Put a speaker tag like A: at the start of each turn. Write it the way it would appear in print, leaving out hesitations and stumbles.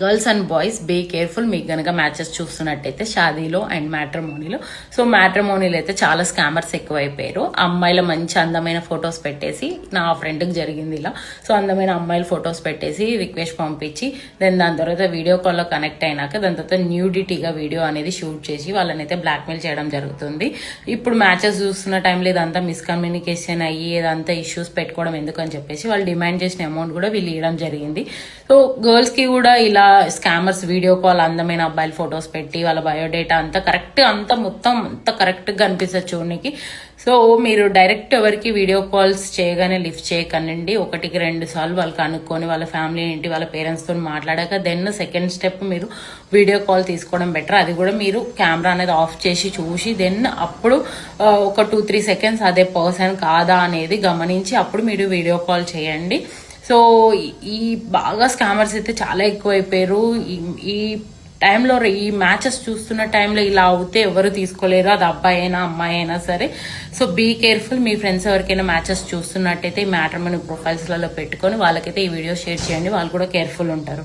A: Girls and boys be careful. మీకు గనక matches చూస్తున్నట్టయితే షాదీలో అండ్ మ్యాట్రిమోనీలో. సో మ్యాట్రిమోనీలో అయితే చాలా స్కామర్స్ ఎక్కువైపోయారు. అమ్మాయిల మంచి అందమైన ఫొటోస్ పెట్టేసి, నా ఫ్రెండ్కి జరిగింది ఇలా. సో అందమైన అమ్మాయిల ఫొటోస్ పెట్టేసి రిక్వెస్ట్ పంపించి దాని తర్వాత వీడియో కాల్లో కనెక్ట్ అయినాక దాని తర్వాత న్యూడిటీగా వీడియో అనేది షూట్ చేసి వాళ్ళని అయితే బ్లాక్మెయిల్ చేయడం జరుగుతుంది. ఇప్పుడు మ్యాచెస్ చూస్తున్న టైంలో ఇదంతా మిస్కమ్యూనికేషన్ అయ్యి ఇదంతా ఇష్యూస్ పెట్టుకోవడం ఎందుకని చెప్పేసి వాళ్ళు డిమాండ్ చేసిన అమౌంట్ కూడా వీళ్ళు ఇవ్వడం జరిగింది. సో గర్ల్స్ కి కూడా ఇలా స్కామర్స్ వీడియో కాల్ అందమైన అబ్బాయిల ఫొటోస్ పెట్టి వాళ్ళ బయోడేటా అంతా కరెక్ట్ మొత్తం కరెక్ట్ గా అనిపిస్తుంది చూడడానికి. సో మీరు డైరెక్ట్ ఎవరికి వీడియో కాల్స్ చేయగానే లిఫ్ట్ చేయకనండి. 1-2 సార్లు వాళ్ళకి అనుకొని వాళ్ళ ఫ్యామిలీ ఏంటి వాళ్ళ పేరెంట్స్ తో మాట్లాడాక దెన్ సెకండ్ స్టెప్ మీరు వీడియో కాల్ తీసుకోవడం బెటర్. అది కూడా మీరు కెమెరా అనేది ఆఫ్ చేసి చూసి దెన్ అప్పుడు ఒక 2-3 సెకండ్స్ అదే పర్సన్ కాదా అనేది గమనించి అప్పుడు మీరు వీడియో కాల్ చేయండి. సో ఈ బాగా స్కామర్స్ అయితే చాలా ఎక్కువైపోయారు. ఈ టైంలో ఈ మ్యాచెస్ చూస్తున్న టైంలో ఇలా అవుతే ఎవరు తీసుకోలేరు, అది అబ్బాయి అయినా అమ్మాయి అయినా సరే. So be careful. మీ ఫ్రెండ్స్ ఎవరికైనా మ్యాచెస్ చూస్తున్నట్టయితే ఈ మ్యాట్రిమోనీ ప్రొఫైల్స్లలో పెట్టుకొని వాళ్ళకైతే ఈ వీడియో షేర్ చేయండి. వాళ్ళు కూడా కేర్ఫుల్ ఉంటారు.